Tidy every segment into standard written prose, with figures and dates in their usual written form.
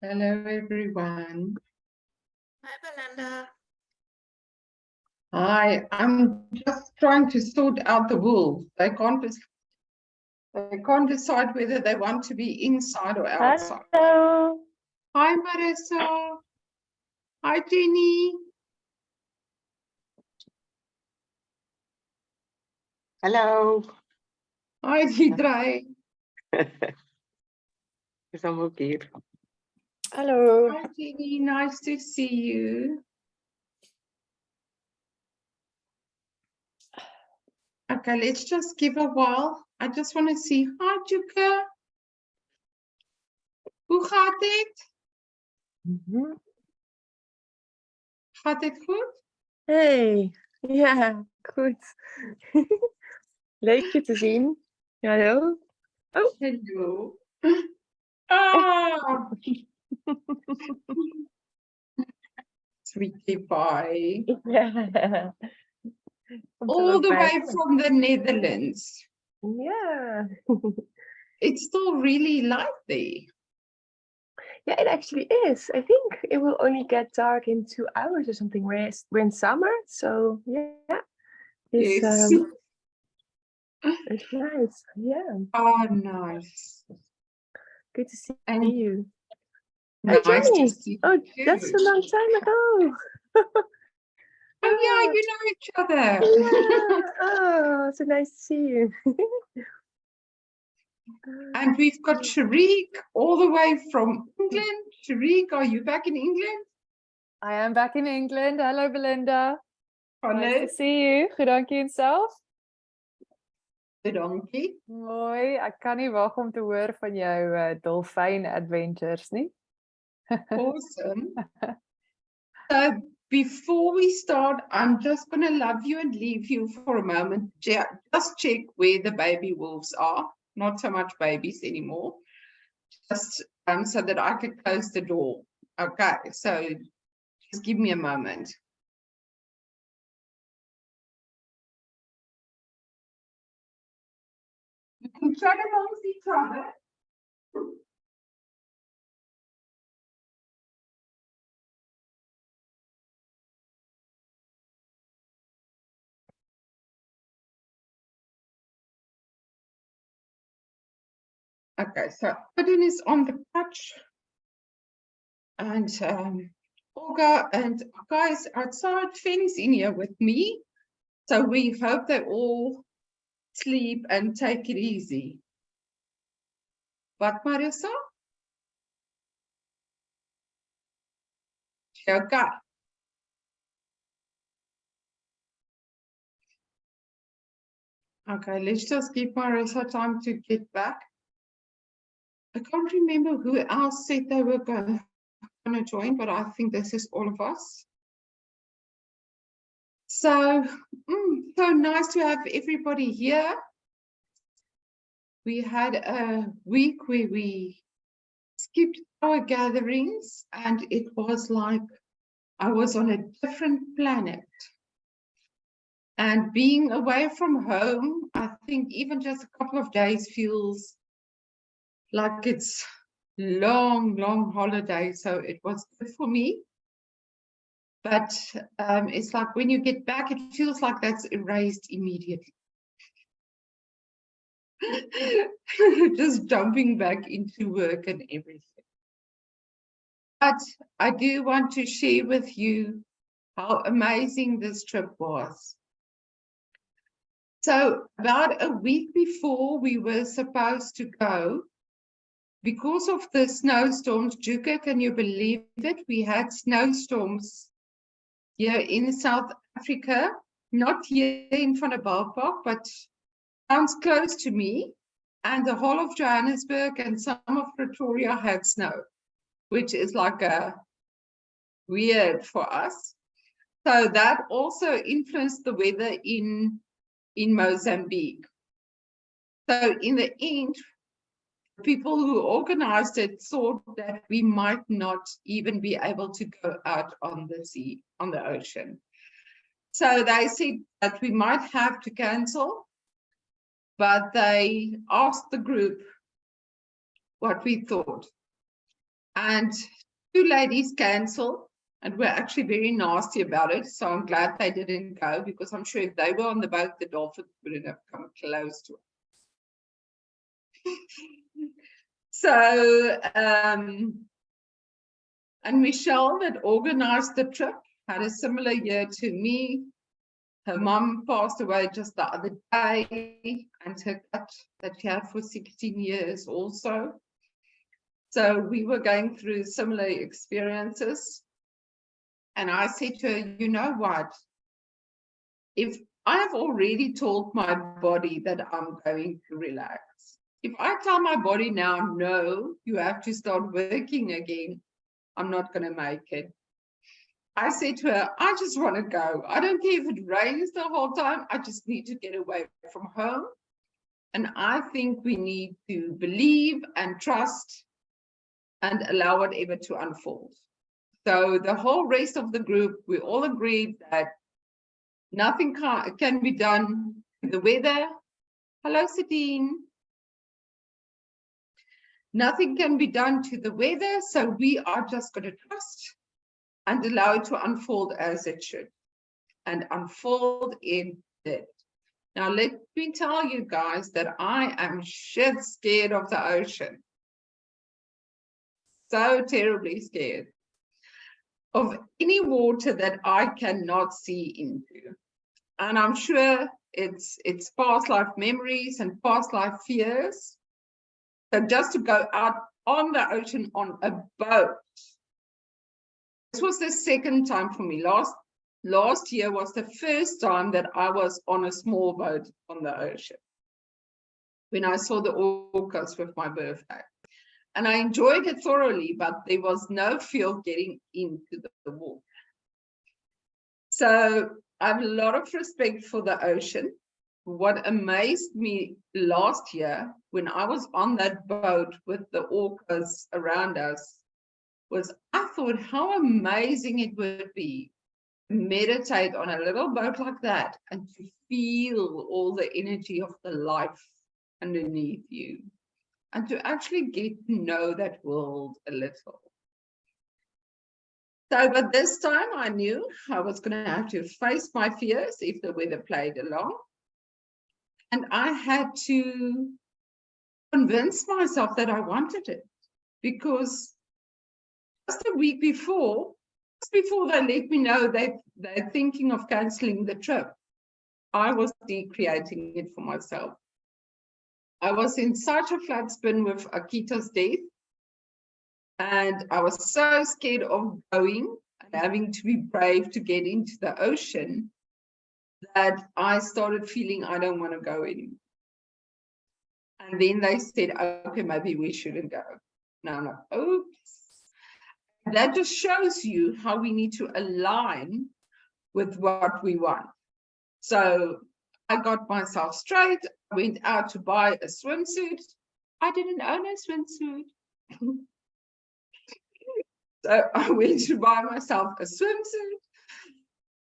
Hello, everyone. Hi, Belinda. Hi, I'm just trying to sort out the wolves. They can't decide whether they want to be inside or outside. Hello. Hi, Marissa. Hi, Jenny. Hallo. Hi, Didre. Is allemaal ook hier. Hello. Hi, Jenny. Nice to see you. Okay, let's just give a while. I just want to see. Hi, Juka. Hoe gaat het? Gaat het goed? Hey. Ja, goed. Leuk je te zien. Hallo. Oh. Hello. Ah. Sweetie pie. Yeah. All the way from the Netherlands. Yeah. It's still really light there. Yeah, it actually is. I think it will only get dark in 2 hours or something. We're in summer, so yeah. It's Yes. it's nice. Yeah. Oh, nice. Good to see And you. nice Hi, Jenny. to see Oh, you. that's a long time ago. Oh, yeah, you know each other. Yeah. Oh, so nice to see you. And we've got Sharik all the way from England. Sharik, are you back in England? I am back in England. Hello, Belinda. Hello. Nice to see you. Goed, dank je zelf. Bedankie. Mooi. Ek kan nie wag om te hoor van jou dolphin adventures nie. Awesome. So before we start, I'm just going to love you and leave you for a moment. Just check where the baby wolves are. Not so much babies anymore. Just so that I can close the door. Okay, so just give me a moment. You can chat amongst each other. Okay, so Odin is on the couch, and Olga and guys outside. Fen is in here with me, so we hope they all sleep and take it easy. What, Marissa? Okay. Okay, let's just give Marissa time to get back. I can't remember who else said they were going to join, but I think this is all of us. So, so nice to have everybody here. We had a week where we skipped our gatherings, and it was like I was on a different planet. And being away from home, I think even just a couple of days feels like it's long holiday. So it was good for me. But it's like when you get back, it feels like that's erased immediately. Just jumping back into work and everything. But I do want to share with you how amazing this trip was. So about a week before we were supposed to go, because of the snowstorms, Juka, can you believe it? We had snowstorms here in South Africa, not here in Van der Balpark, but sounds close to me. And the whole of Johannesburg and some of Pretoria had snow, which is like a weird for us. So that also influenced the weather in Mozambique. So in the end, people who organized it thought that we might not even be able to go out on the sea, on the ocean. So they said that we might have to cancel, but they asked the group what we thought. And 2 ladies canceled and were actually very nasty about it. So I'm glad they didn't go, because I'm sure if they were on the boat, the dolphins wouldn't have come close to it. So, and Michelle, that organized the trip, had a similar year to me. Her mom passed away just the other day, and her cat that she had for 16 years also. So we were going through similar experiences. And I said to her, you know what? If I have already told my body that I'm going to relax, if I tell my body now, no, you have to start working again, I'm not going to make it. I said to her, I just want to go. I don't care if it rains the whole time. I just need to get away from home. And I think we need to believe and trust and allow whatever to unfold. So the whole rest of the group, we all agreed that nothing can be done to the weather. Hello, Sadine. Nothing can be done to the weather, so we are just going to trust and allow it to unfold as it should. And unfold it did. Now, let me tell you guys that I am shit scared of the ocean. So terribly scared of any water that I cannot see into. And I'm sure it's past life memories and past life fears. So just to go out on the ocean on a boat. This was the second time for me. Last year was the first time that I was on a small boat on the ocean, when I saw the orcas with my birthday. And I enjoyed it thoroughly, but there was no feel getting into the water. So I have a lot of respect for the ocean. What amazed me last year when I was on that boat with the orcas around us was I thought how amazing it would be to meditate on a little boat like that and to feel all the energy of the life underneath you and to actually get to know that world a little. So, but this time I knew I was going to have to face my fears if the weather played along. And I had to convince myself that I wanted it, because just a week before, just before they let me know they're thinking of cancelling the trip, I was decreating it for myself. I was in such a flat spin with Akita's death, and I was so scared of going and having to be brave to get into the ocean that I started feeling I don't want to go anymore. And then they said, okay, maybe we shouldn't go. Now I'm like, oops. That just shows you how we need to align with what we want. So I got myself straight. I went out to buy a swimsuit. I didn't own a swimsuit. So I went to buy myself a swimsuit,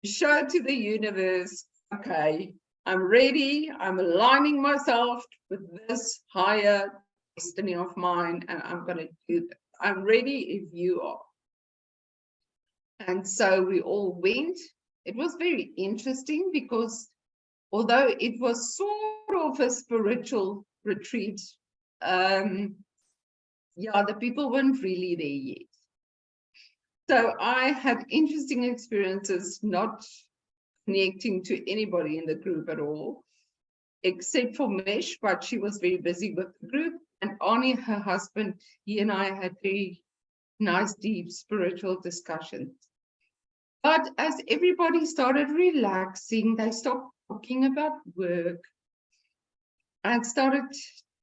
show to the universe, okay, I'm ready. I'm aligning myself with this higher destiny of mine, and I'm going to do that. I'm ready if you are. And so we all went. It was very interesting because although it was sort of a spiritual retreat, yeah, the people weren't really there yet. So I had interesting experiences, not connecting to anybody in the group at all, except for Mesh, but she was very busy with the group. And Arnie, her husband, he and I had very nice, deep spiritual discussions. But as everybody started relaxing, they stopped talking about work and started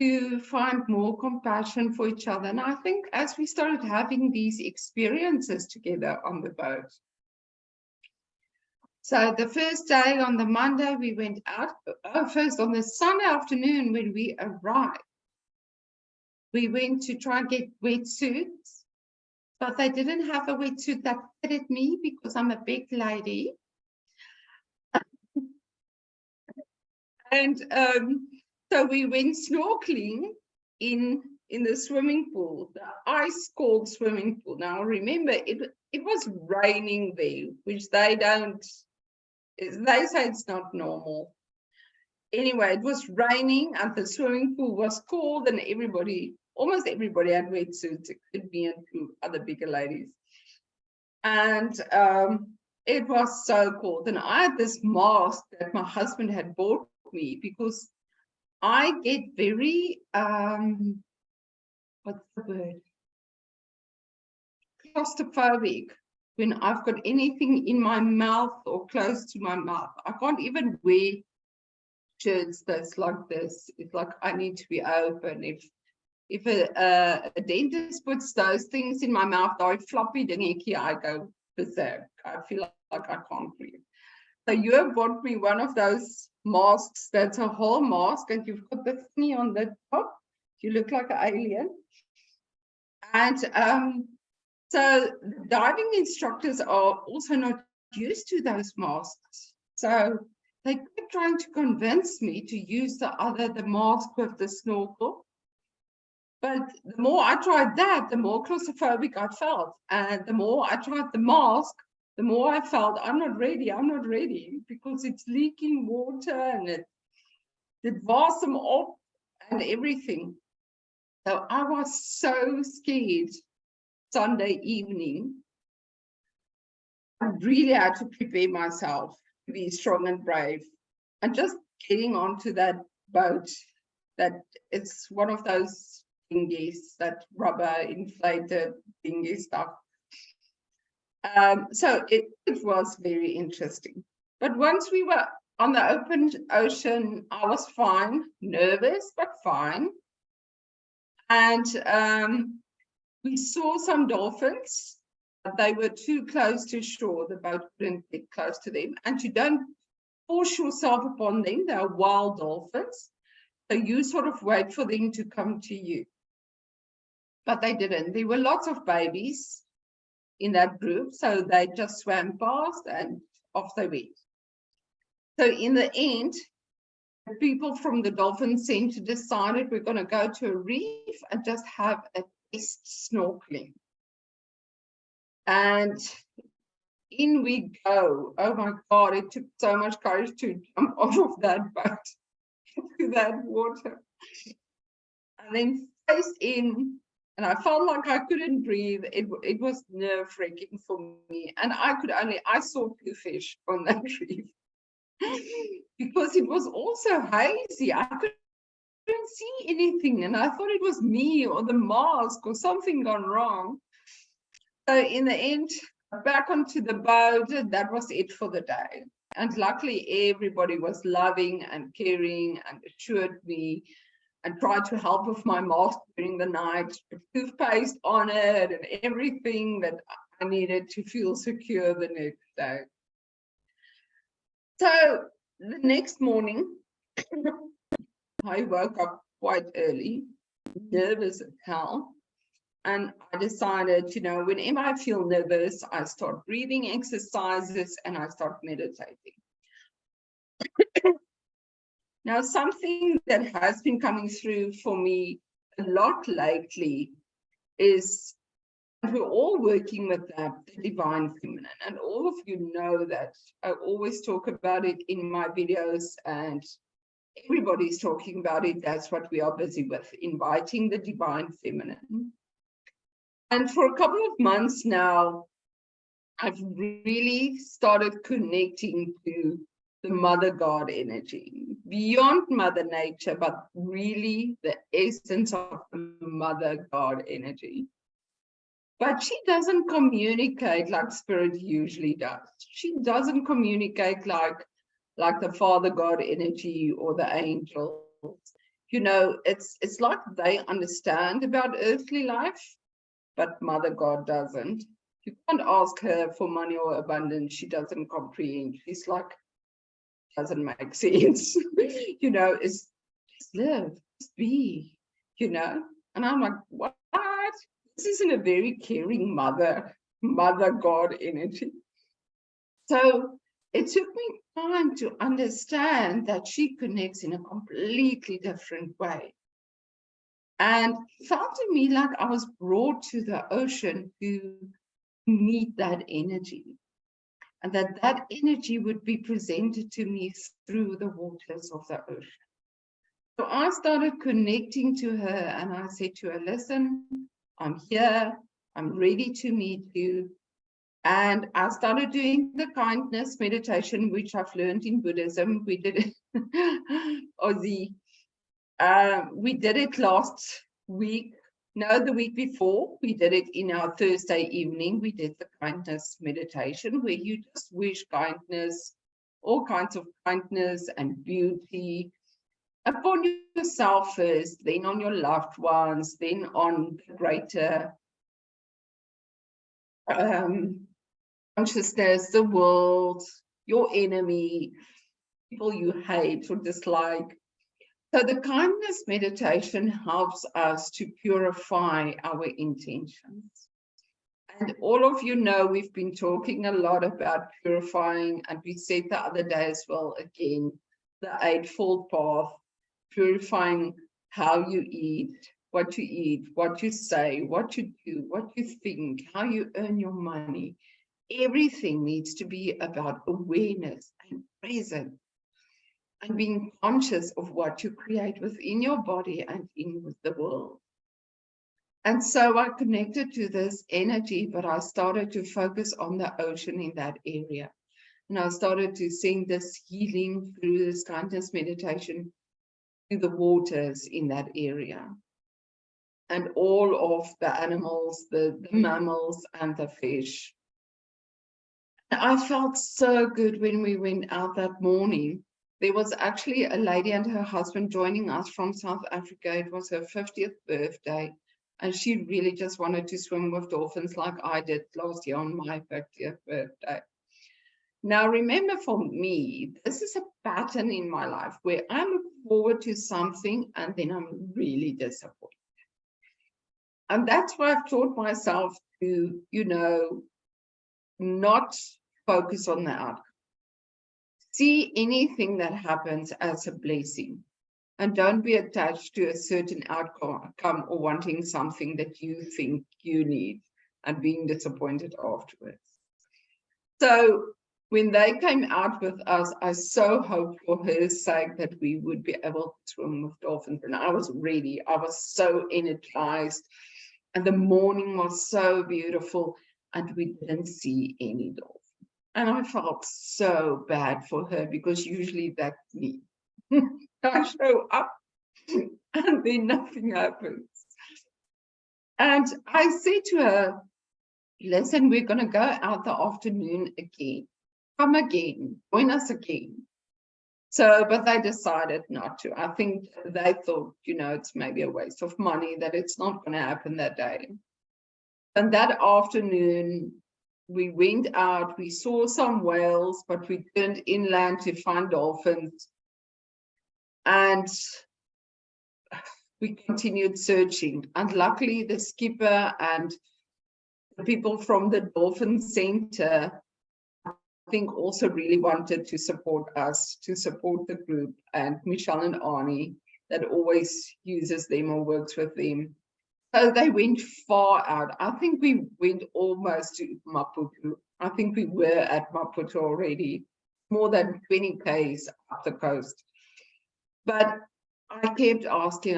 to find more compassion for each other. And I think as we started having these experiences together on the boat, so the first day on the Monday, we went out. First on the Sunday afternoon when we arrived, we went to try and get wetsuits, but they didn't have a wetsuit that fitted me because I'm a big lady. And so we went snorkeling in in the swimming pool, the ice-cold swimming pool. Now remember, it was raining there, which they say it's not normal. Anyway, it was raining and the swimming pool was cold and almost everybody had wetsuits, except me and two other bigger ladies. And it was so cold. And I had this mask that my husband had bought me because I get very, what's the word? Claustrophobic when I've got anything in my mouth or close to my mouth. I can't even wear shirts that's like this. It's like I need to be open. If a dentist puts those things in my mouth, I floppy dingetjie, I go berserk. I feel like I can't breathe. So you have bought me one of those masks that's a whole mask and you've got the thingy on the top. You look like an alien. And so the diving instructors are also not used to those masks. So they kept trying to convince me to use the mask with the snorkel. But the more I tried that, the more claustrophobic I felt. And the more I tried the mask, the more I felt, I'm not ready, because it's leaking water and it wasm up and everything. So I was so scared Sunday evening. I really had to prepare myself to be strong and brave. And just getting onto that boat, that it's one of those dinghies, that rubber inflated dinghy stuff. So it was very interesting. But once we were on the open ocean, I was fine, nervous, but fine. And we saw some dolphins. They were too close to shore. The boat couldn't get close to them. And you don't force yourself upon them. They are wild dolphins. So you sort of wait for them to come to you. But they didn't. There were lots of babies in that group. So they just swam past and off they went. So in the end, the people from the Dolphin Center decided we're going to go to a reef and just have a test snorkeling. And in we go. Oh my God, it took so much courage to jump off of that boat into that water. And then face in, and I felt like I couldn't breathe. It was nerve-wracking for me. And I saw two fish on that reef. Because it was also hazy. I couldn't see anything. And I thought it was me or the mask or something gone wrong. So in the end, back onto the boat, that was it for the day. And luckily, everybody was loving and caring and assured me and tried to help with my mask during the night, with toothpaste on it and everything that I needed to feel secure the next day. So the next morning, I woke up quite early, nervous as hell. And I decided, whenever I feel nervous, I start breathing exercises and I start meditating. Now, something that has been coming through for me a lot lately is, we're all working with that, the divine feminine. And all of you know that I always talk about it in my videos and everybody's talking about it. That's what we are busy with, inviting the divine feminine. And for a couple of months now, I've really started connecting to the Mother God energy, beyond Mother Nature, but really the essence of the Mother God energy. But she doesn't communicate like Spirit usually does. She doesn't communicate like the Father God energy or the angels. It's like they understand about earthly life, but Mother God doesn't. You can't ask her for money or abundance. She doesn't comprehend. She's like, doesn't make sense. It's just live, just be, And I'm like, what? This isn't a very caring Mother God energy. So it took me time to understand that she connects in a completely different way. And it felt to me like I was brought to the ocean to meet that energy, and that energy would be presented to me through the waters of the ocean. So I started connecting to her, and I said to her, listen, I'm here, I'm ready to meet you. And I started doing the kindness meditation, which I've learned in Buddhism. We did it, we did it last week. No, the week before. We did it in our Thursday evening. We did the kindness meditation, where you just wish kindness, all kinds of kindness and beauty upon yourself first, then on your loved ones, then on the greater consciousness, the world, your enemy, people you hate or dislike. So the kindness meditation helps us to purify our intentions. And all of you know we've been talking a lot about purifying, and we said the other day as well, again, the Eightfold Path, purifying how you eat, what you say, what you do, what you think, how you earn your money. Everything needs to be about awareness and presence and being conscious of what you create within your body and in with the world. And so I connected to this energy, but I started to focus on the ocean in that area. And I started to send this healing through this kindness meditation to the waters in that area. And all of the animals, the mammals and the fish. I felt so good when we went out that morning. There was actually a lady and her husband joining us from South Africa. It was her 50th birthday. And she really just wanted to swim with dolphins like I did last year on my 50th birthday. Now, remember, for me, this is a pattern in my life where I look forward to something and then I'm really disappointed. And that's why I've taught myself to, not focus on the outcome. See anything that happens as a blessing. And don't be attached to a certain outcome or wanting something that you think you need and being disappointed afterwards. So when they came out with us, I so hoped for her sake that we would be able to swim with dolphins. And I was ready. I was so energized. And the morning was so beautiful. And we didn't see any dolphins. And I felt so bad for her, because usually that's me. I show up and then nothing happens. And I said to her, listen, we're going to go out the afternoon again. Come again, join us again. So, but they decided not to. I think they thought, it's maybe a waste of money, that it's not going to happen that day. And that afternoon, we went out, we saw some whales, but we turned inland to find dolphins. And we continued searching. And luckily, the skipper and the people from the Dolphin Center, I think, also really wanted to support us, to support the group, and Michelle and Arnie, that always uses them or works with them. So they went far out. I think we went almost to Maputo. I think we were at Maputo already, more than 20 k's up the coast. But I kept asking,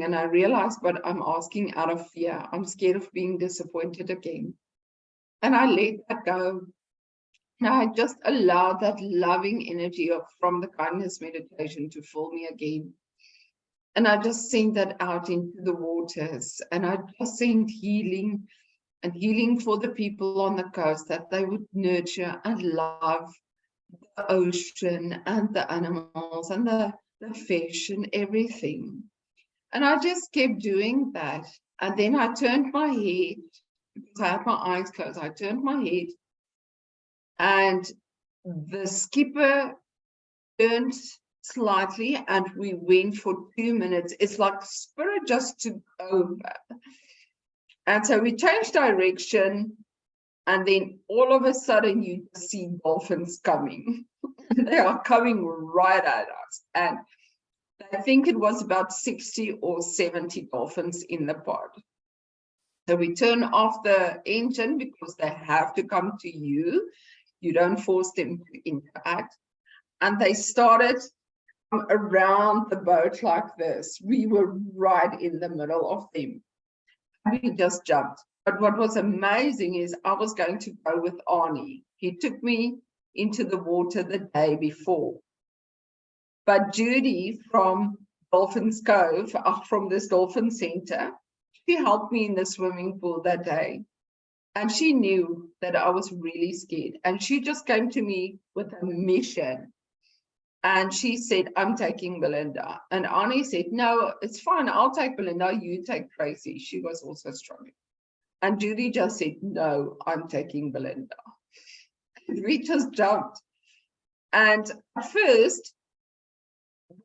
and I realized, but I'm asking out of fear. I'm scared of being disappointed again. And I let that go. And I just allowed that loving energy from the kindness meditation to fill me again. And I just sent that out into the waters. And I just sent healing, and healing for the people on the coast, that they would nurture and love the ocean and the animals and the fish and everything. And I just kept doing that. And then I turned my head, because I had my eyes closed. I turned my head, and the skipper turned slightly, and we went for 2 minutes. It's like spirit just took over. And so we changed direction, and then all of a sudden you see dolphins coming. They are coming right at us. And I think it was about 60 or 70 dolphins in the pod. So we turn off the engine because they have to come to you. You don't force them to interact. And they started around the boat like this. We were right in the middle of them. We just jumped. But what was amazing is I was going to go with Arnie. He took me into the water the day before. But Judy from Dolphins Cove, from this dolphin center, she helped me in the swimming pool that day. And she knew that I was really scared. And she just came to me with a mission. And she said, I'm taking Belinda. And Arnie said, no, it's fine. I'll take Belinda. You take Tracy. She was also struggling. And Judy just said, no, I'm taking Belinda. We just jumped. And at first,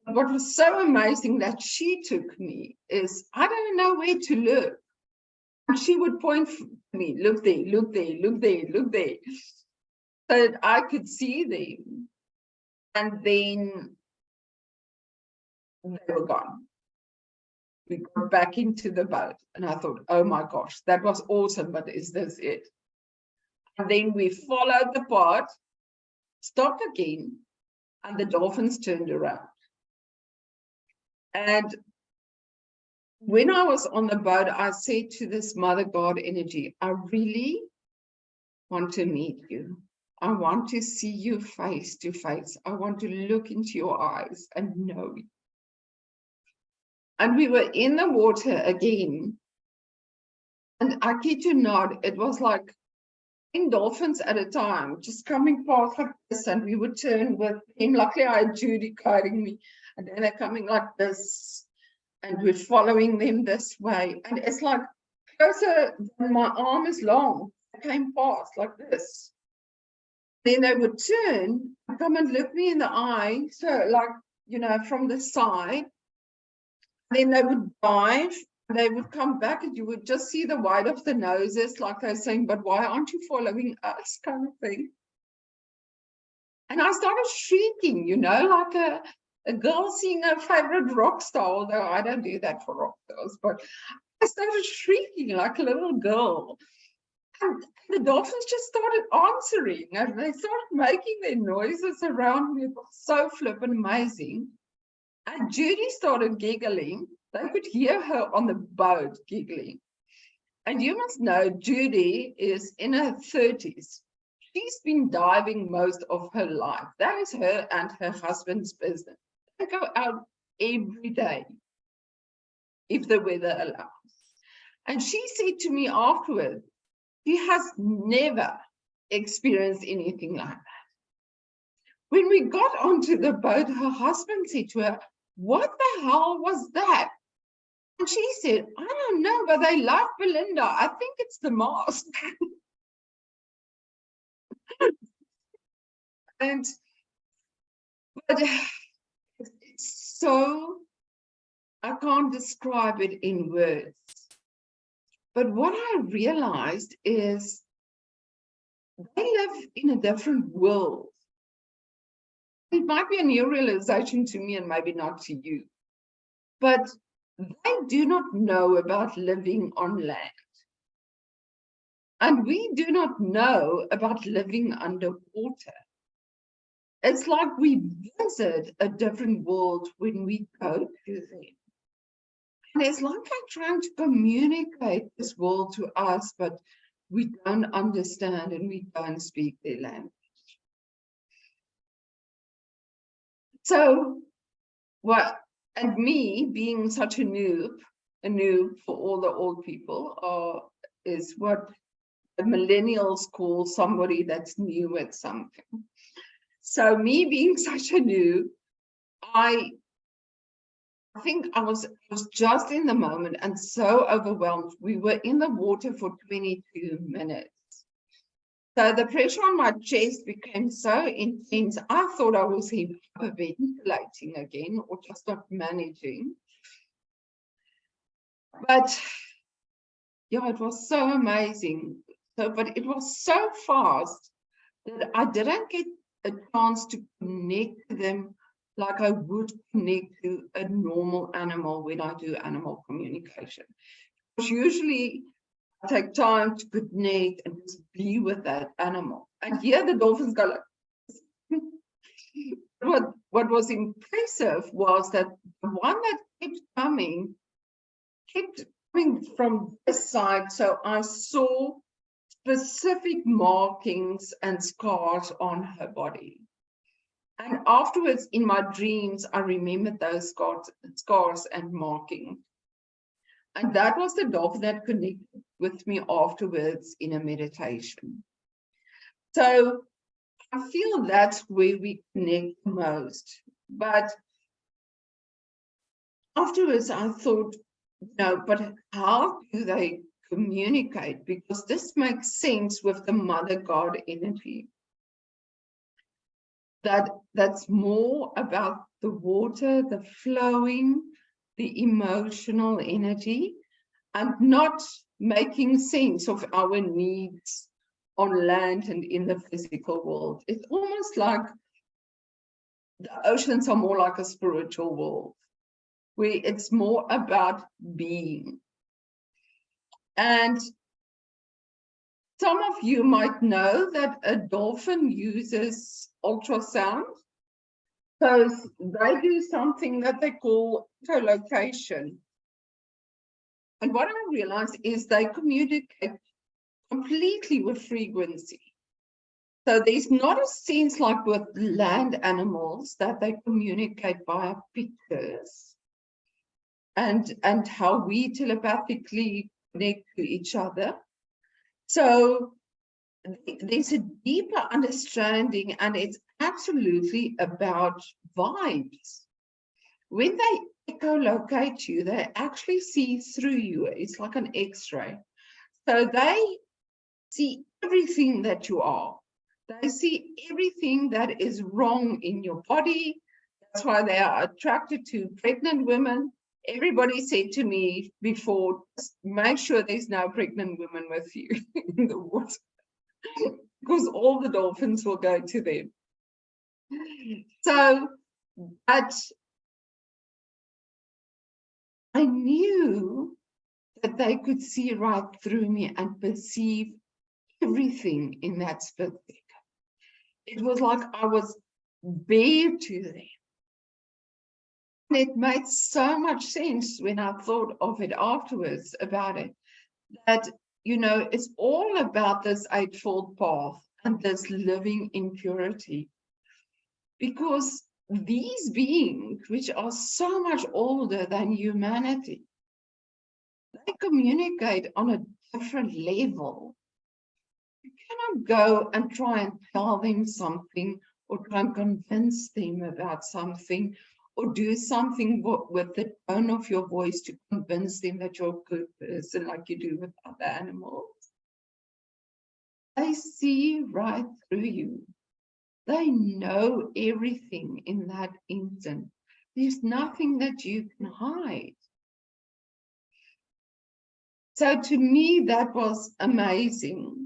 what was so amazing that she took me is I don't know where to look. And she would point to me, look there, look there, look there, look there. So that I could see them. And then they were gone. We got back into the boat. And I thought, oh my gosh, that was awesome, but is this it? And then we followed the pod, stopped again, and the dolphins turned around. And when I was on the boat, I said to this Mother God energy, I really want to meet you. I want to see you face to face. I want to look into your eyes and know you. And we were in the water again. And I kid you not, it was like 10 dolphins at a time, just coming past like this, and we would turn with him. Luckily, I had Judy guiding me, and then they're coming like this, and we're following them this way. And it's like closer than my arm is long. They came past like this. Then they would turn and come and look me in the eye, so like, you know, from the side. Then they would dive. They would come back and you would just see the white of the noses, like they're saying, but why aren't you following us, kind of thing. And I started shrieking, you know, like a girl seeing her favorite rock star, although I don't do that for rock stars, but I started shrieking like a little girl. And the dolphins just started answering and they started making their noises around me. It was so flippin' amazing. And Judy started giggling. They could hear her on the boat giggling. And you must know, Judy is in her 30s. She's been diving most of her life. That is her and her husband's business. They go out every day, if the weather allows. And she said to me afterwards, she has never experienced anything like that. When we got onto the boat, her husband said to her, what the hell was that? And she said, I don't know, but they love Belinda. I think it's the mask. But it's so, I can't describe it in words. But what I realized is they live in a different world. It might be a new realization to me and maybe not to you. But they do not know about living on land. And we do not know about living underwater. It's like we visit a different world when we go to them. And it's like they're trying to communicate this world to us, but we don't understand and we don't speak their language. So, and me being such a noob for all the old people, is what the millennials call somebody that's new at something. So me being such a noob, I think I was just in the moment and so overwhelmed. We were in the water for 22 minutes. So the pressure on my chest became so intense. I thought I was hyperventilating again or just not managing. But yeah, it was so amazing. But it was so fast that I didn't get a chance to connect to them like I would connect to a normal animal when I do animal communication. Because usually I take time to connect and just be with that animal. And here the dolphins go like, what was impressive was that the one that kept coming from this side. So I saw specific markings and scars on her body. And afterwards, in my dreams, I remembered those scars and markings. And that was the dolphin that connected with me afterwards in a meditation. So I feel that's where we connect the most. But afterwards, I thought, no, but how do they communicate? Because this makes sense with the mother God energy. That's more about the water, the flowing, the emotional energy, and not making sense of our needs on land and in the physical world. It's almost like the oceans are more like a spiritual world, where it's more about being. And some of you might know that a dolphin uses ultrasound. So they do something that they call echolocation. And what I realized is they communicate completely with frequency. So there's not a sense like with land animals that they communicate via pictures and how we telepathically connect to each other. So there's a deeper understanding, and it's absolutely about vibes. When they echolocate you, they actually see through you. It's like an X-ray. So they see everything that you are. They see everything that is wrong in your body. That's why they are attracted to pregnant women. Everybody said to me before, just make sure there's no pregnant women with you in the water, because all the dolphins will go to them. So, but I knew that they could see right through me and perceive everything in that split second. It was like I was bare to them. And it made so much sense when I thought of it afterwards about it, that, you know, it's all about this eightfold path and this living in purity. Because these beings, which are so much older than humanity, they communicate on a different level. You cannot go and try and tell them something or try and convince them about something or do something with the tone of your voice to convince them that you're a good person like you do with other animals. They see right through you. They know everything in that instant. There's nothing that you can hide. So to me, that was amazing.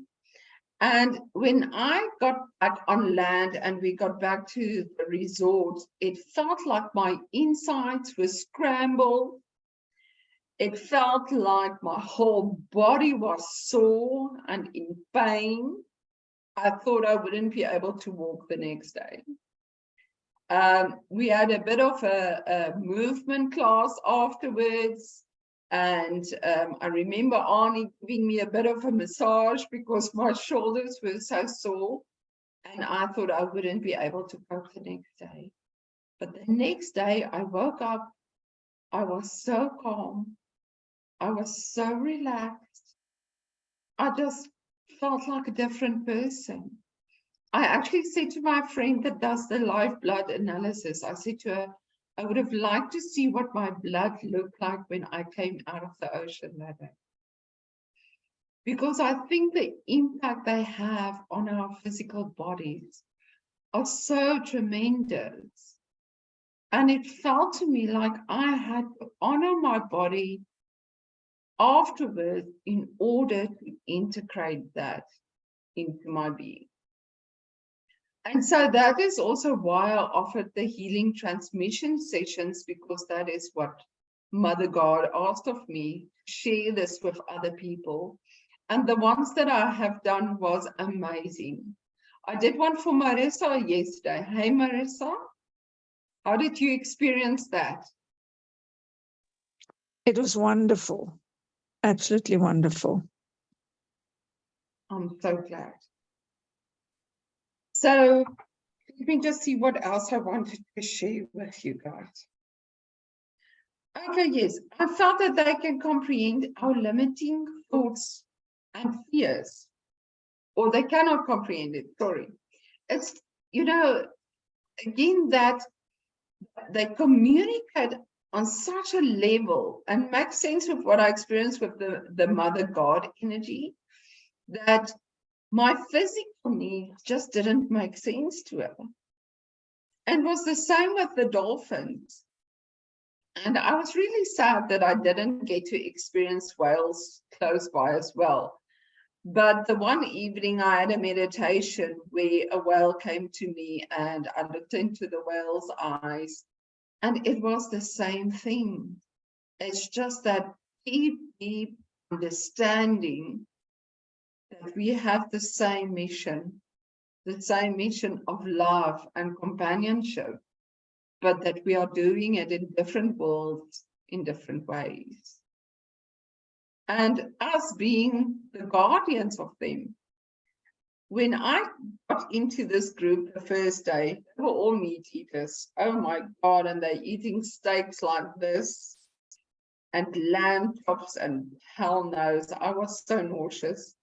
And when I got back on land and we got back to the resort, it felt like my insides were scrambled. It felt like my whole body was sore and in pain. I thought I wouldn't be able to walk the next day. We had a bit of a movement class afterwards. And I remember Arnie giving me a bit of a massage because my shoulders were so sore. And I thought I wouldn't be able to go the next day. But the next day I woke up, I was so calm. I was so relaxed. I just felt like a different person. I actually said to my friend that does the live blood analysis, I said to her, I would have liked to see what my blood looked like when I came out of the ocean that day. Because I think the impact they have on our physical bodies are so tremendous. And it felt to me like I had to honor my body afterwards in order to integrate that into my being. And so that is also why I offered the healing transmission sessions, because that is what Mother God asked of me, share this with other people. And the ones that I have done was amazing. I did one for Marissa yesterday. Hey, Marissa, how did you experience that? It was wonderful. Absolutely wonderful. I'm so glad. So let me just see what else I wanted to share with you guys. Okay, yes, I felt that they can comprehend our limiting thoughts and fears, or they cannot comprehend it, sorry. It's, you know, again, that they communicate on such a level and make sense of what I experienced with the Mother God energy, that my physical needs just didn't make sense to her. And it was the same with the dolphins. And I was really sad that I didn't get to experience whales close by as well. But the one evening I had a meditation where a whale came to me and I looked into the whale's eyes, and it was the same thing. It's just that deep, deep understanding that we have the same mission of love and companionship, but that we are doing it in different worlds, in different ways. And us being the guardians of them. When I got into this group the first day, they were all meat eaters. Oh my God, and they're eating steaks like this, and lamb chops, and hell knows, I was so nauseous.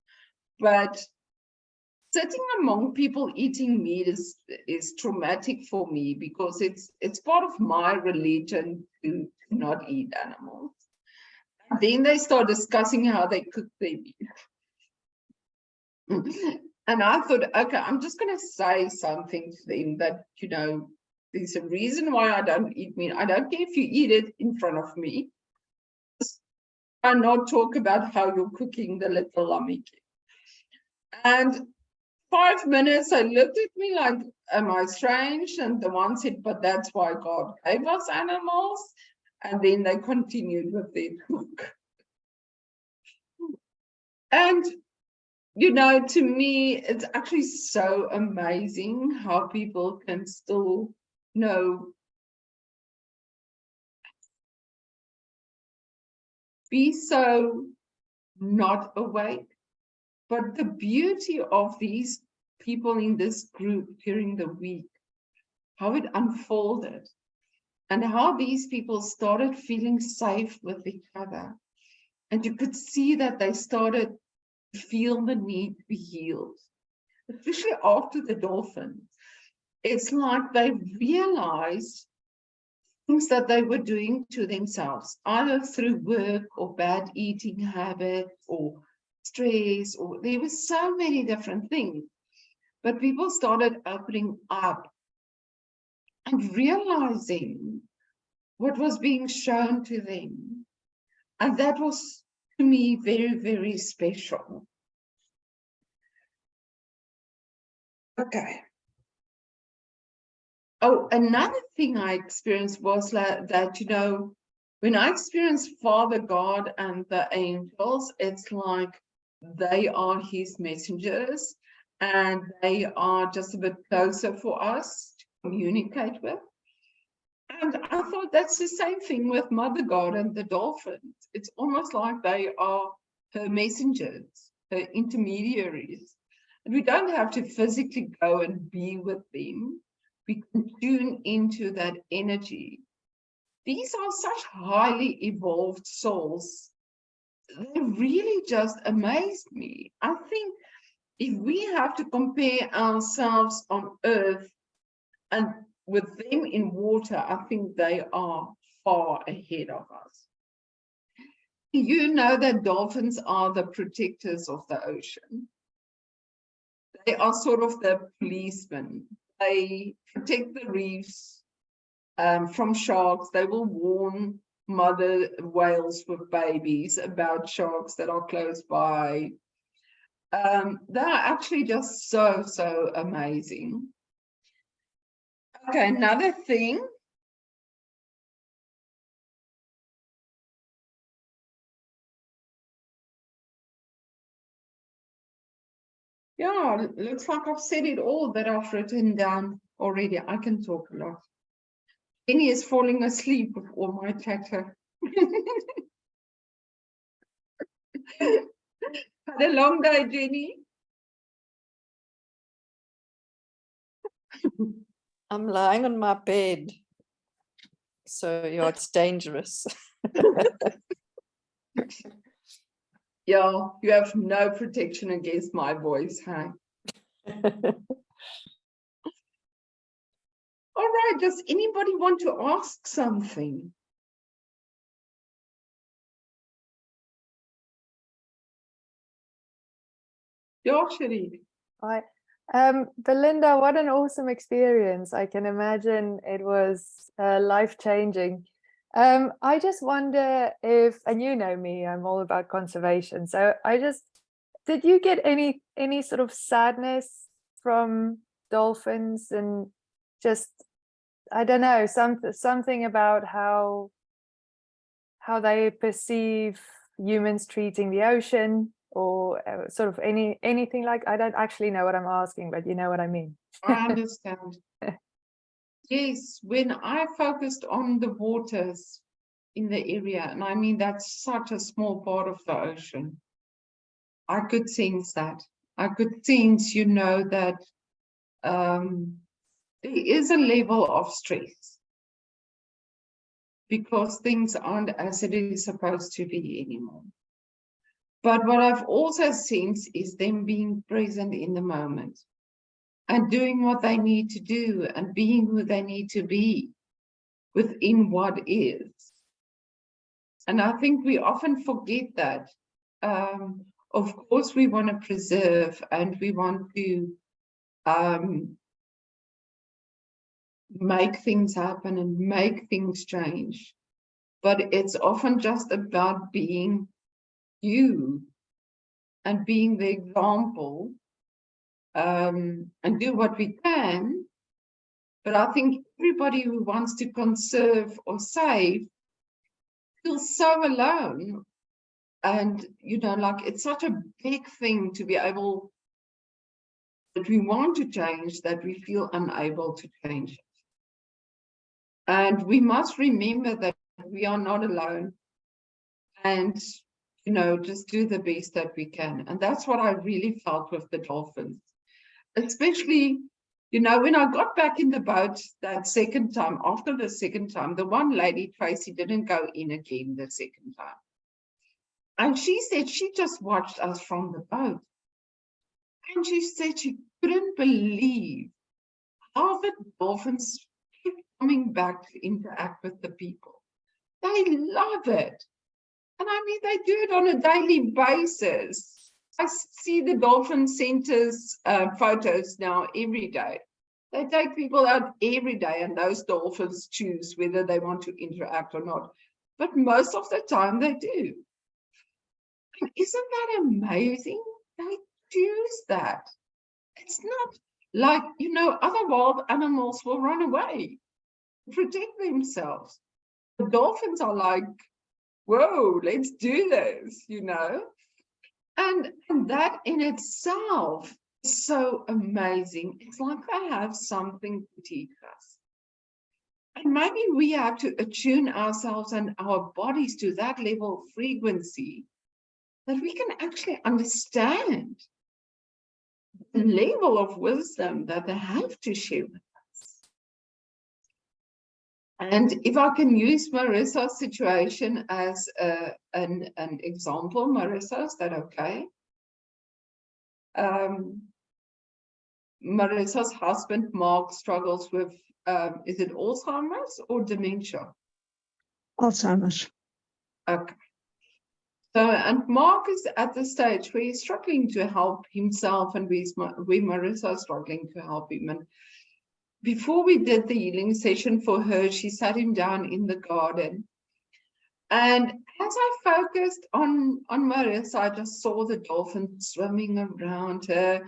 But sitting among people eating meat is traumatic for me, because it's part of my religion to not eat animals. And then they start discussing how they cook their meat. And I thought, okay, I'm just going to say something to them that, you know, there's a reason why I don't eat meat. I don't care if you eat it in front of me. And not talk about how you're cooking the little lamiki. And 5 minutes, they looked at me like, am I strange? And the one said, but that's why God gave us animals. And then they continued with their talk. And, you know, to me, it's actually so amazing how people can still know, be so not awake. But the beauty of these people in this group during the week, how it unfolded, and how these people started feeling safe with each other. And you could see that they started to feel the need to be healed, especially after the dolphin. It's like they realized things that they were doing to themselves, either through work or bad eating habits or stress, or there were so many different things. But people started opening up and realizing what was being shown to them. And that was, to me, very, very special. Okay. Oh, another thing I experienced was that, you know, when I experienced Father God and the angels, it's like they are his messengers, and they are just a bit closer for us to communicate with. And I thought that's the same thing with Mother God and the dolphins. It's almost like they are her messengers, her intermediaries. And we don't have to physically go and be with them. We can tune into that energy. These are such highly evolved souls. They really just amazed me. I think if we have to compare ourselves on Earth and with them in water, I think they are far ahead of us. You know that dolphins are the protectors of the ocean. They are sort of the policemen. They protect the reefs from sharks. They will warn mother whales with babies about sharks that are close by. They're actually just so amazing. Okay, another thing. Yeah, looks like I've said it all that I've written down already. I can talk a lot. Jenny is falling asleep with all my chatter. Had a long day, Jenny. I'm lying on my bed. So yeah, it's dangerous. Yeah, you have no protection against my voice, huh? All right, does anybody want to ask something? Yeah, Sherry. Hi. Belinda, what an awesome experience. I can imagine it was life-changing. I just wonder if, and you know me, I'm all about conservation. So did you get any sort of sadness from dolphins, and just, I don't know, something about how they perceive humans treating the ocean, or sort of anything like, I don't actually know what I'm asking, but you know what I mean. I understand. Yes, when I focused on the waters in the area, and I mean that's such a small part of the ocean, I could sense that. I could sense, that there is a level of stress because things aren't as it is supposed to be anymore. But what I've also sensed is them being present in the moment and doing what they need to do and being who they need to be within what is. And I think we often forget that. Of course, we want to preserve and we want to make things happen and make things change. But it's often just about being you and being the example, and do what we can. But I think everybody who wants to conserve or save feels so alone. And, like it's such a big thing to be able, that we want to change, that we feel unable to change it. And we must remember that we are not alone. And just do the best that we can. And that's what I really felt with the dolphins. Especially, when I got back in the boat that second time, after the second time, the one lady, Tracy, didn't go in again the second time. And she said she just watched us from the boat. And she said she couldn't believe how the dolphins keep coming back to interact with the people. They love it. And I mean, they do it on a daily basis. I see the dolphin centers photos now every day. They take people out every day and those dolphins choose whether they want to interact or not. But most of the time they do. And isn't that amazing? They choose that. It's not like, other wild animals will run away, protect themselves. The dolphins are like, whoa, let's do this, And that in itself is so amazing. It's like they have something to teach us. And maybe we have to attune ourselves and our bodies to that level of frequency that we can actually understand the level of wisdom that they have to share with us. And if I can use Marissa's situation as an example, Marissa, is that okay? Marissa's husband, Mark, struggles with, is it Alzheimer's or dementia? Alzheimer's. Okay. So, and Mark is at the stage where he's struggling to help himself, and where Marissa is struggling to help him. And before we did the healing session for her, she sat him down in the garden. And as I focused on Marissa, I just saw the dolphins swimming around her.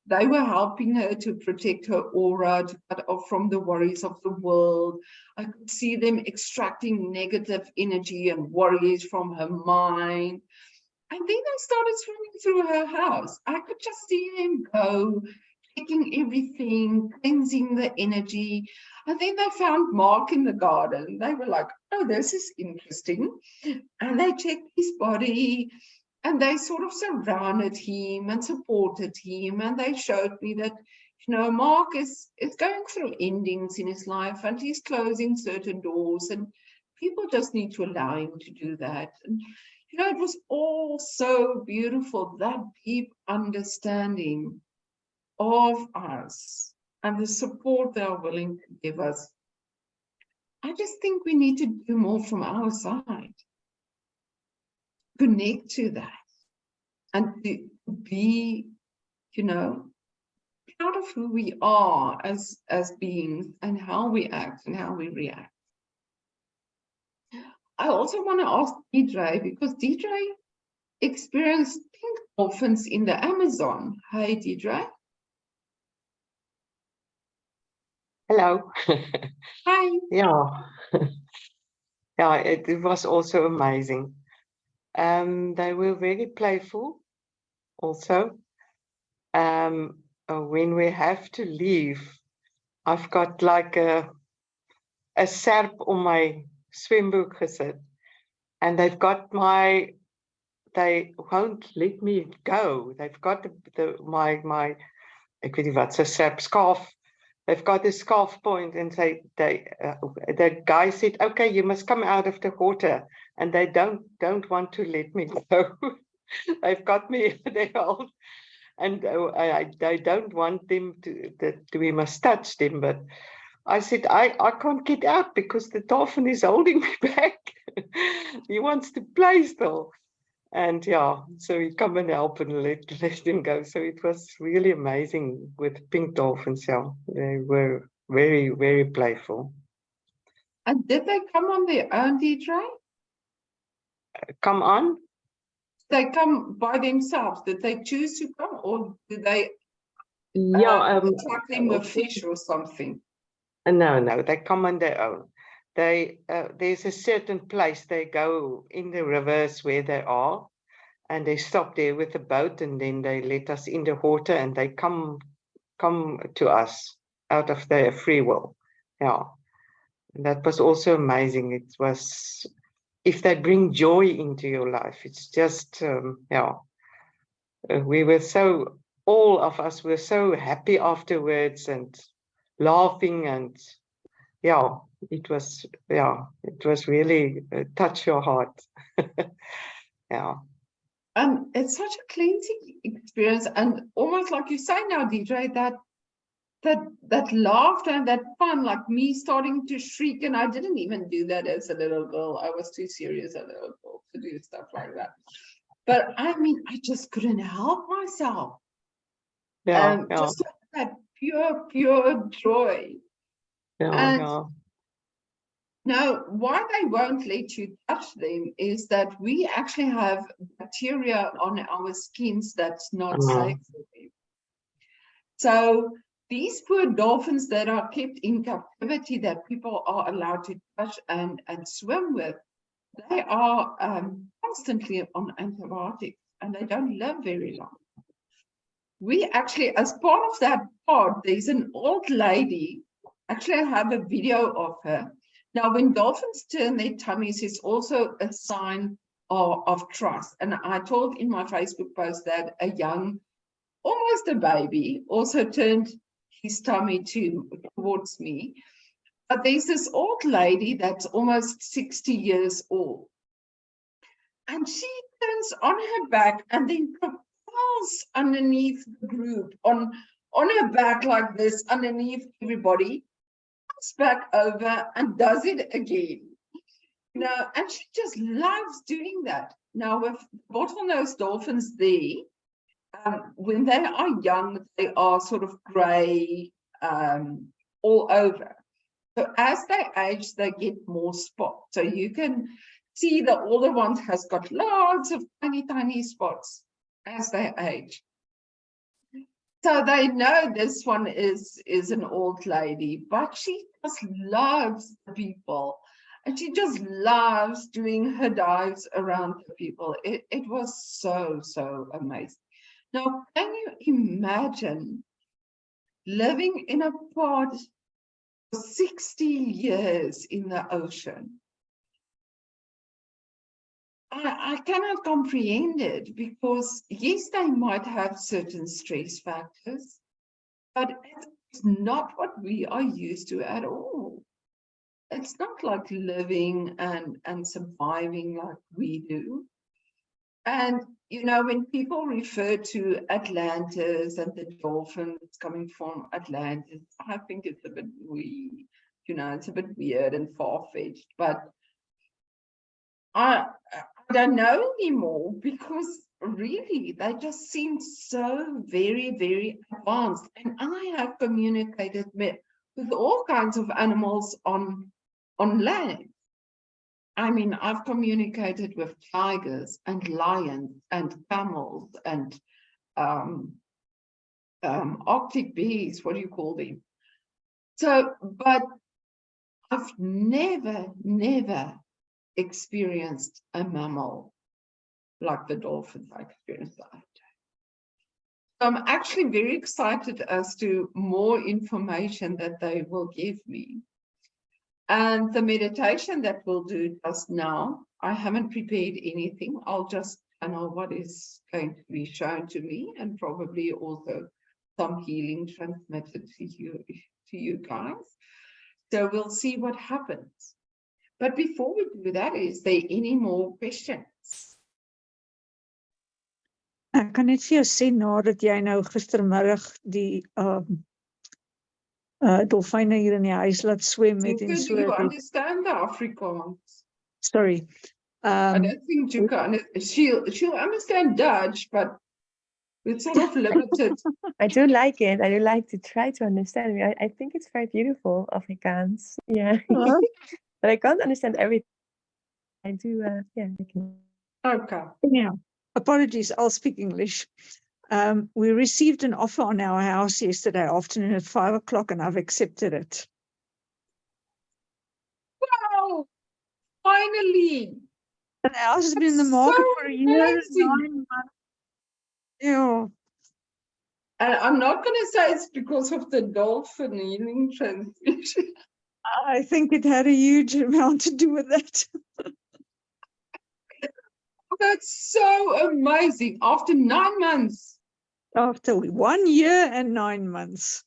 they were helping her to protect her aura, to cut off from the worries of the world. I could see them extracting negative energy and worries from her mind. And then they started swimming through her house. I could just see them go, taking everything, cleansing the energy. And then they found Mark in the garden. They were like, oh, this is interesting. And they checked his body and they sort of surrounded him and supported him. And they showed me that, you know, Mark is going through endings in his life and he's closing certain doors and people just need to allow him to do that. And, you know, it was all so beautiful, that deep understanding of us and the support they are willing to give us. I just think we need to do more from our side. Connect to that and to be, you know, proud of who we are as beings and how we act and how we react. I also want to ask Deidre, because Deidre experienced pink dolphins in the Amazon. Hey, Deidre. Hello. Hi. Yeah. Yeah, it was also amazing. They were very playful also. When we have to leave, I've got like a serp on my swembroek gesit, and they won't let me go. They've got my ek weet nie wat se serp scarf. They've got the scarf point, and the guy said, okay, you must come out of the water, and they don't want to let me go. They've got me they hold, and they don't want them that we must touch them, but I said, I can't get out because the dolphin is holding me back. He wants to play still. And yeah, so we come and help and let them go. So it was really amazing with pink dolphins. Yeah, they were very, very playful. And did they come on their own, Deidre? Come on? They come by themselves. Did they choose to come, or did they attack them with fish or something? No, they come on their own. There's a certain place they go in the rivers where they are, and they stop there with the boat, and then they let us in the water, and they come to us out of their free will. Yeah, and that was also amazing. It was, if they bring joy into your life, it's just we were so, all of us were so happy afterwards and laughing, and yeah, it was really touch your heart. Yeah. It's such a cleansing experience, and almost like you say now, Deidre, that laughter and that fun, like me starting to shriek, and I didn't even do that as a little girl. I was too serious as a little girl to do stuff like that. But I mean, I just couldn't help myself. Just that pure joy. Now, why they won't let you touch them is that we actually have bacteria on our skins that's not safe for them. So these poor dolphins that are kept in captivity, that people are allowed to touch and swim with, they are constantly on antibiotics and they don't live very long. We actually, as part of that pod, there's an old lady. Actually, I have a video of her. Now, when dolphins turn their tummies, it's also a sign of trust. And I told in my Facebook post that a young, almost a baby, also turned his tummy towards me. But there's this old lady that's almost 60 years old. And she turns on her back and then propels underneath the group, on her back like this, underneath everybody, back over and does it again. You know, and she just loves doing that. Now, with bottlenose dolphins there, when they are young, they are sort of gray all over. So as they age, they get more spots. So you can see the older ones has got lots of tiny spots as they age. So they know this one is an old lady, but she just loves the people. And she just loves doing her dives around the people. It was so, so amazing. Now, can you imagine living in a pod for 60 years in the ocean? I cannot comprehend it, because yes, they might have certain stress factors, but it's not what we are used to at all. It's not like living and surviving like we do. And, you know, when people refer to Atlantis and the dolphins coming from Atlantis, I think it's a bit weird, you know, it's a bit weird and far-fetched, but I don't know anymore, because really they just seem so very, very advanced. And I have communicated with all kinds of animals on land. I mean, I've communicated with tigers and lions and camels and Arctic bees, what do you call them? So, but I've never experienced a mammal like the dolphins I experienced that day. So I'm actually very excited as to more information that they will give me. And the meditation that we'll do just now, I haven't prepared anything. I'll just channel what is going to be shown to me, and probably also some healing transmitted to you guys. So we'll see what happens. But before we do that, is there any more questions? Ek kan net vir jou sê, nadat jy nou gistermiddag die dolfyne hier in die huis laat swem met en Juka, so. do you understand the Afrikaans? Sorry. I don't think Juka, she'll understand Dutch, but it's sort of limited. I do like it. I do like to try to understand it. I think it's very beautiful, Afrikaans. Yeah. But I can't understand everything. I do, yeah. I can. Okay. Yeah. Apologies, I'll speak English. We received an offer on our house yesterday afternoon at 5 o'clock, and I've accepted it. Wow! Finally! The house has been in the That's market so for a year and amazing. 9 months. Yeah. And I'm not going to say it's because of the dolphin healing transmission. I think it had a huge amount to do with that. That's so amazing. After 9 months. After 1 year and 9 months.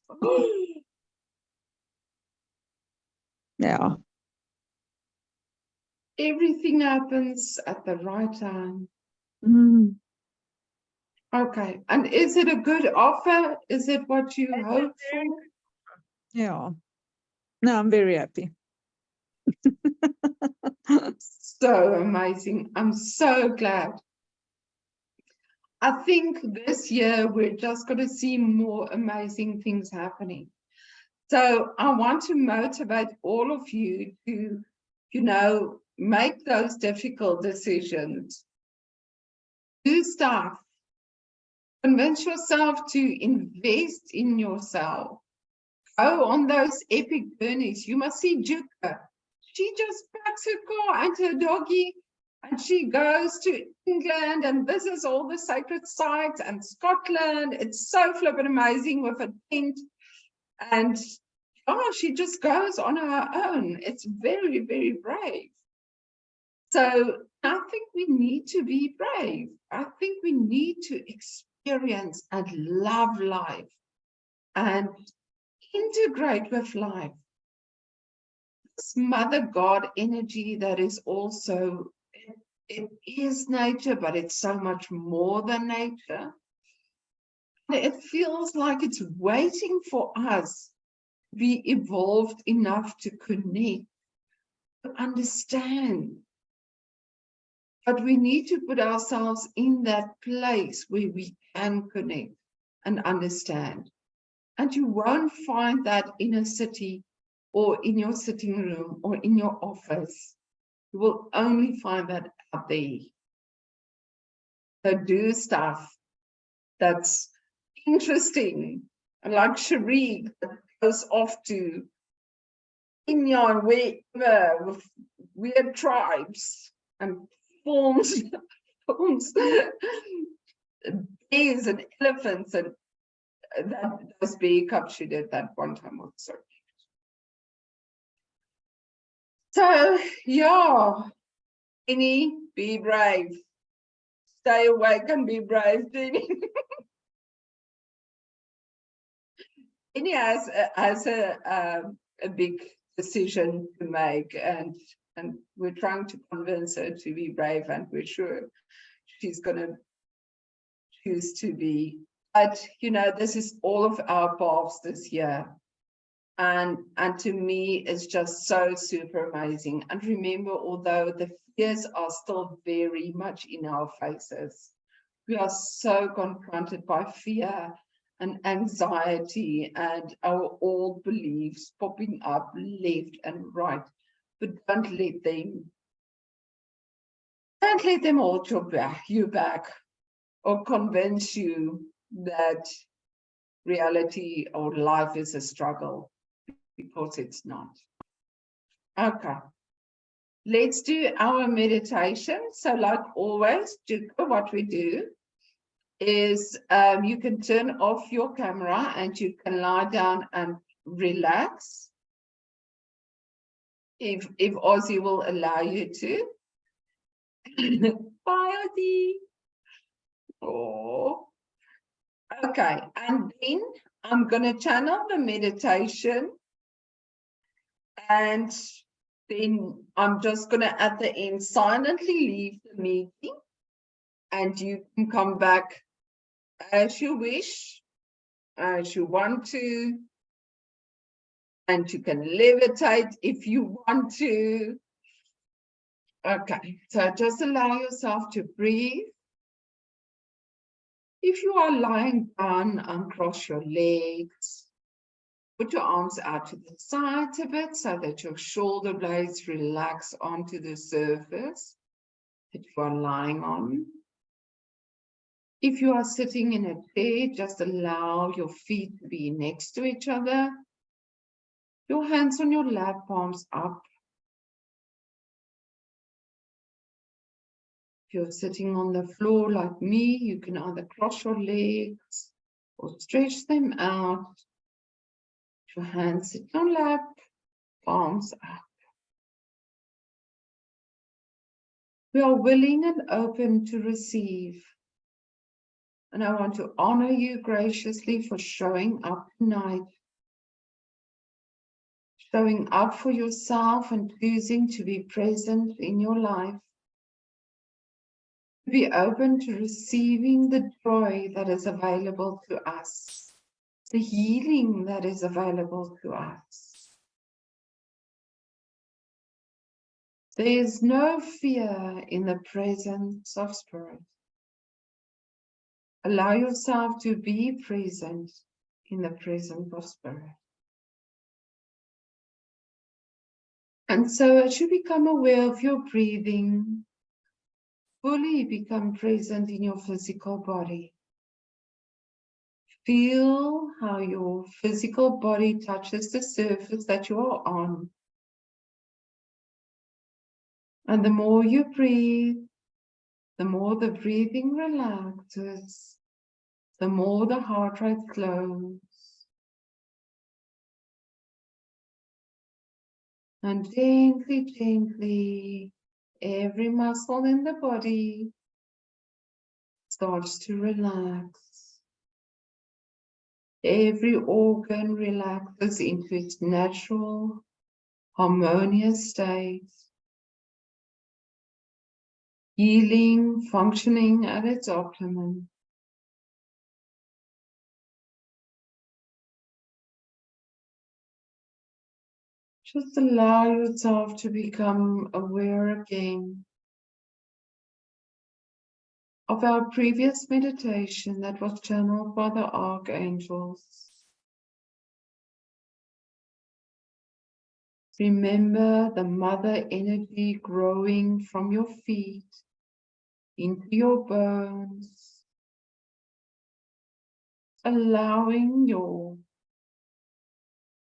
Yeah. Everything happens at the right time. Mm. Okay. And is it a good offer? Is it what you hoped for? Yeah. No, I'm very happy. So amazing. I'm so glad. I think this year we're just going to see more amazing things happening. So I want to motivate all of you to, you know, make those difficult decisions. Do stuff. Convince yourself to invest in yourself. Go on those epic journeys. You must see Juka. She just packs her car and her doggy, and she goes to England and visits all the sacred sites and Scotland. It's so flippin' amazing with a tent. And oh, she just goes on her own. It's very, very brave. So I think we need to be brave. I think we need to experience and love life and integrate with life. This Mother God energy that is also, it is nature, but it's so much more than nature. It feels like it's waiting for us to be evolved enough to connect, to understand. But we need to put ourselves in that place where we can connect and understand. And you won't find that in a city or in your sitting room or in your office. You will only find that out there. So do stuff that's interesting. Like Sharik that goes off to Kenya and wherever with weird tribes and forms bears and elephants, and those bear cubs she did that one time also. So yeah, Jenny, be brave. Stay awake and be brave, Jenny. Jenny has a big decision to make, and we're trying to convince her to be brave, and we're sure she's going to choose to be. But you know, this is all of our paths this year, and to me it's just so super amazing. And remember, although the fears are still very much in our faces, we are so confronted by fear and anxiety and our old beliefs popping up left and right. But don't let them hold you back or convince you that reality or life is a struggle, because it's not. Okay, let's do our meditation. So like always, what we do is you can turn off your camera and you can lie down and relax if Ozzy will allow you to. Bye, Ozzy. Oh, okay. And then I'm going to channel the meditation, and then I'm just going to at the end silently leave the meeting, and you can come back as you wish, as you want to, and you can levitate if you want to. Okay, so just allow yourself to breathe. If you are lying down, uncross your legs. Put your arms out to the sides a bit so that your shoulder blades relax onto the surface that you are lying on. If you are sitting in a chair, just allow your feet to be next to each other. Your hands on your lap, palms up. If you're sitting on the floor like me, you can either cross your legs or stretch them out. Your hands sit on lap, palms up. We are willing and open to receive. And I want to honor you graciously for showing up tonight. Showing up for yourself and choosing to be present in your life. Be open to receiving the joy that is available to us. The healing that is available to us. There is no fear in the presence of spirit. Allow yourself to be present in the presence of spirit. And so as you become aware of your breathing, fully become present in your physical body. Feel how your physical body touches the surface that you are on. And the more you breathe, the more the breathing relaxes, the more the heart rate slows. And gently, gently, every muscle in the body starts to relax. Every organ relaxes into its natural, harmonious state. Healing, functioning at its optimum. Just allow yourself to become aware again of our previous meditation that was channeled by the archangels. Remember the mother energy growing from your feet into your bones, allowing your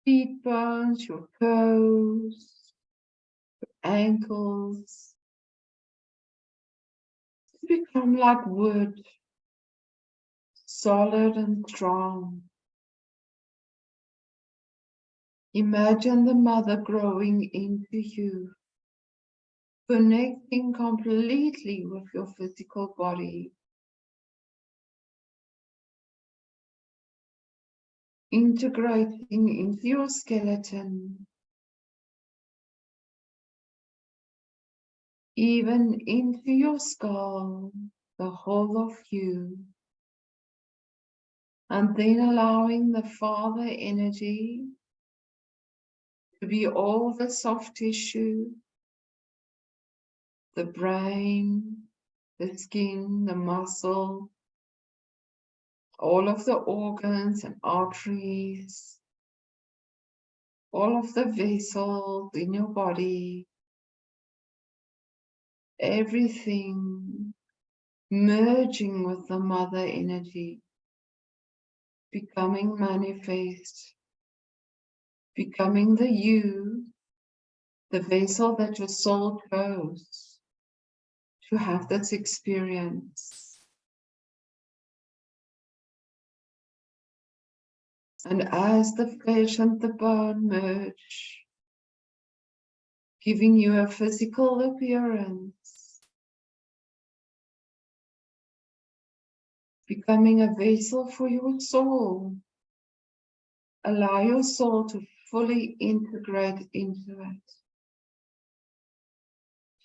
feet bones, your toes, ankles to become like wood, solid and strong. Imagine the mother growing into you, connecting completely with your physical body, integrating into your skeleton, even into your skull, the whole of you, and then allowing the Father energy to be all the soft tissue, the brain, the skin, the muscle, all of the organs and arteries, all of the vessels in your body, everything merging with the mother energy, becoming manifest, becoming the you, the vessel that your soul chose to have this experience. And as the flesh and the bone merge, giving you a physical appearance, becoming a vessel for your soul. Allow your soul to fully integrate into it,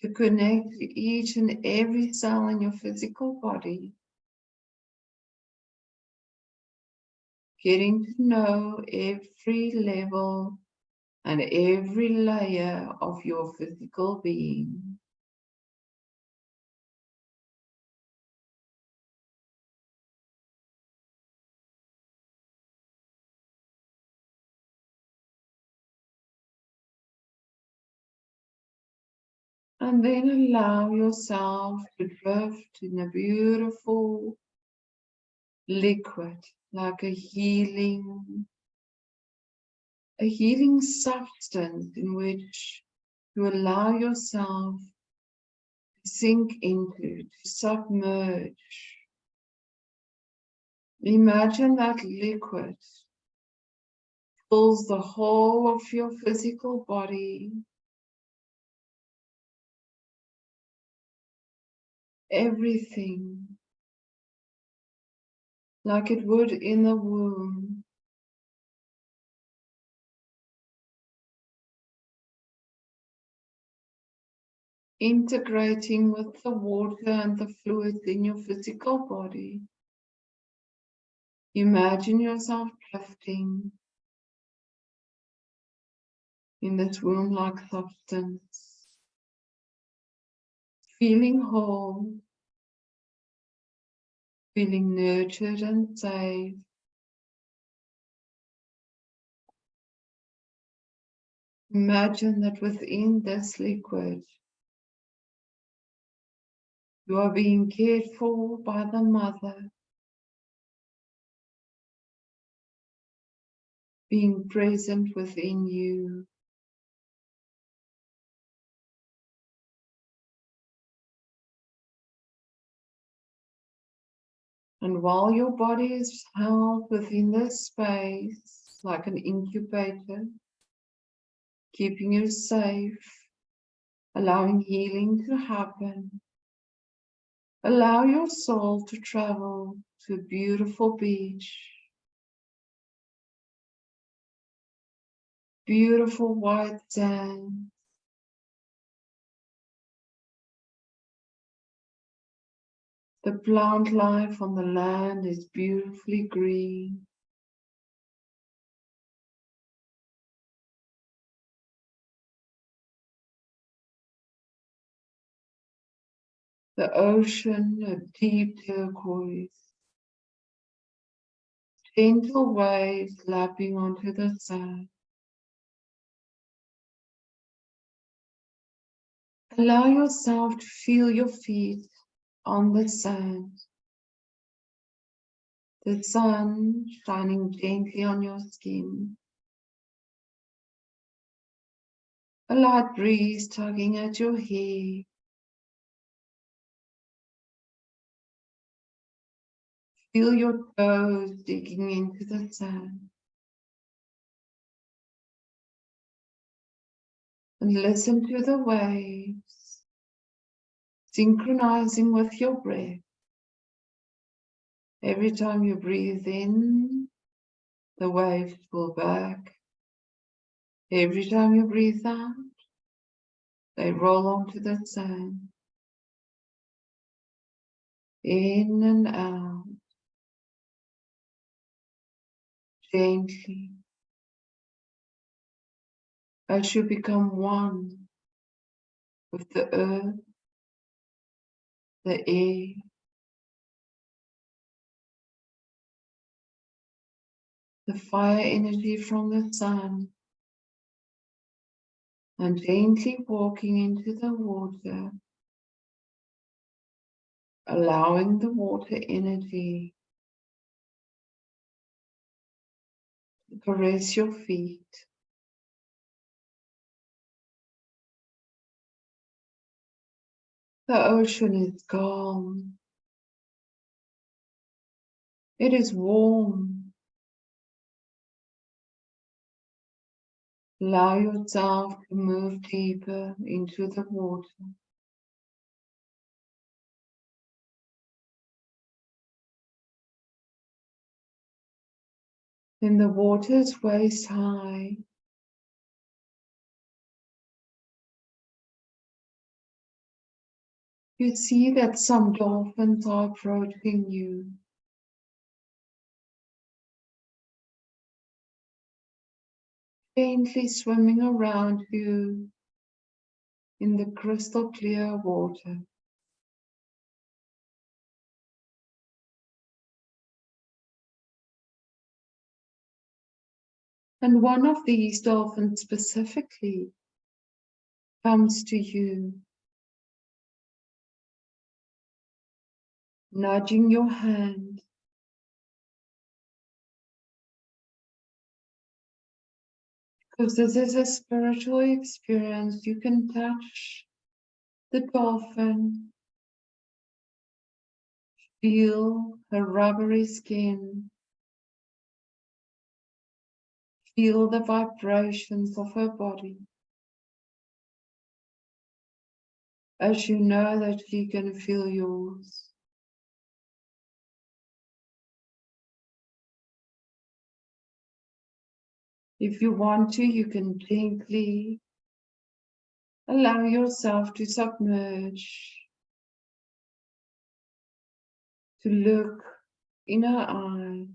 to connect to each and every cell in your physical body, getting to know every level and every layer of your physical being. And then allow yourself to drift in a beautiful liquid, like a healing substance in which you allow yourself to sink into, to submerge. Imagine that liquid fills the whole of your physical body, everything, like it would in the womb. Integrating with the water and the fluids in your physical body. Imagine yourself drifting in this womb-like substance, feeling whole, feeling nurtured and safe. Imagine that within this liquid, you are being cared for by the mother, being present within you. And while your body is held within this space, like an incubator, keeping you safe, allowing healing to happen, allow your soul to travel to a beautiful beach, beautiful white sand, the plant life on the land is beautifully green. The ocean, a deep turquoise, gentle waves lapping onto the sand. Allow yourself to feel your feet on the sand. The sun shining gently on your skin. A light breeze tugging at your hair. Feel your toes digging into the sand. And listen to the waves, synchronizing with your breath. Every time you breathe in, the waves pull back. Every time you breathe out, they roll onto the sand. In and out, gently, as you become one with the earth, the air, the fire energy from the sun, and gently walking into the water, allowing the water energy to caress your feet. The ocean is calm. It is warm. Allow yourself to move deeper into the water. Then the water is waist high. You see that some dolphins are approaching you. Faintly swimming around you in the crystal clear water. And one of these dolphins specifically comes to you, nudging your hand. Because this is a spiritual experience, you can touch the dolphin, feel her rubbery skin, feel the vibrations of her body, as you know that she can feel yours. If you want to, you can gently allow yourself to submerge, to look in her eyes,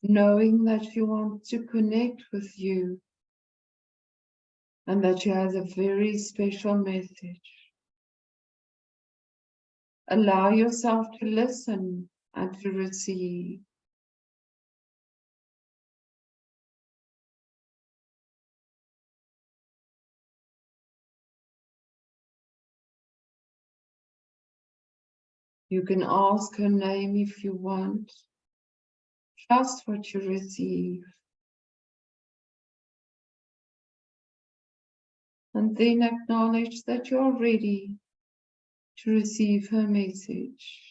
knowing that she wants to connect with you and that she has a very special message. Allow yourself to listen and to receive. You can ask her name if you want. Trust what you receive. And then acknowledge that you're ready to receive her message.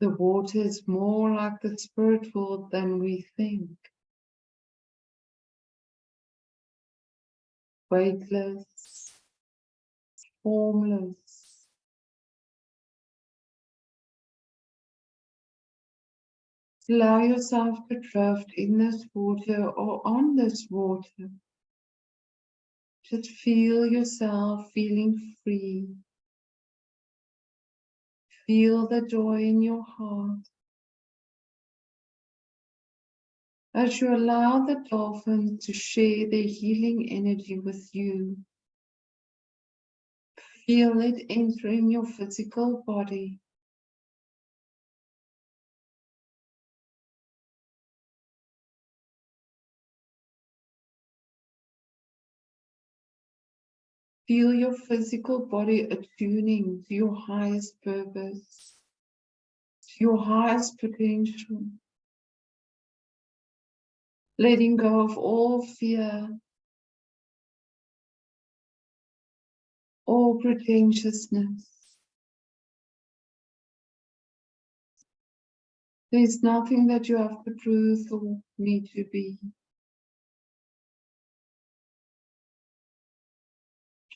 The water is more like the spirit world than we think. Weightless, formless. Allow yourself to drift in this water or on this water. Just feel yourself feeling free. Feel the joy in your heart. As you allow the dolphins to share their healing energy with you, feel it entering your physical body. Feel your physical body attuning to your highest purpose, to your highest potential. Letting go of all fear, all pretentiousness. There's nothing that you have to prove or need to be.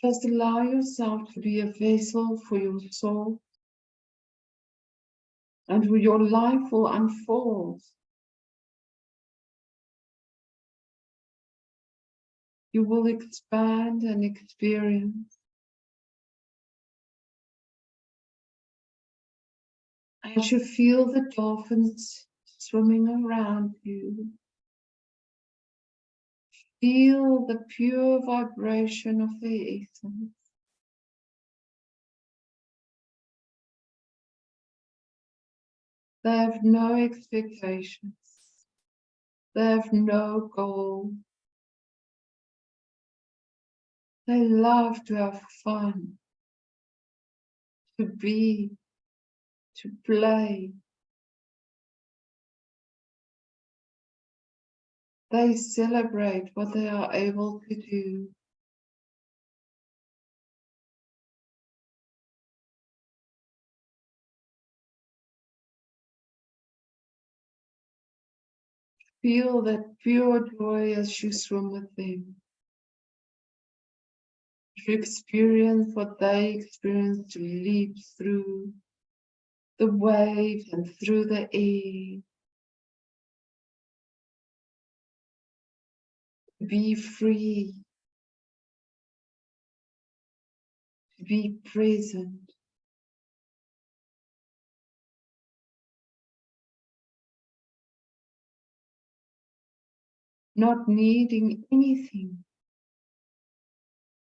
Just allow yourself to be a vessel for your soul, and your life will unfold. You will expand and experience. As you feel the dolphins swimming around you, feel the pure vibration of their essence. They have no expectations. They have no goal. They love to have fun, to be, to play. They celebrate what they are able to do. Feel that pure joy as you swim with them. You experience what they experience, to leap through the waves and through the air. To be free. To be present. Not needing anything,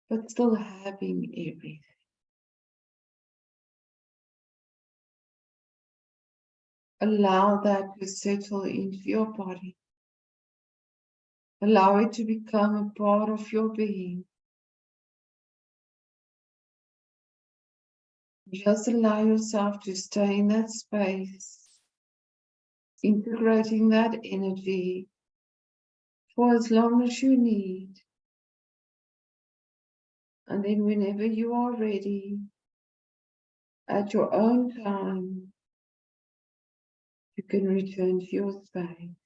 but still having everything. Allow that to settle into your body. Allow it to become a part of your being. Just allow yourself to stay in that space, integrating that energy for as long as you need. And then whenever you are ready, at your own time, you can return to your space.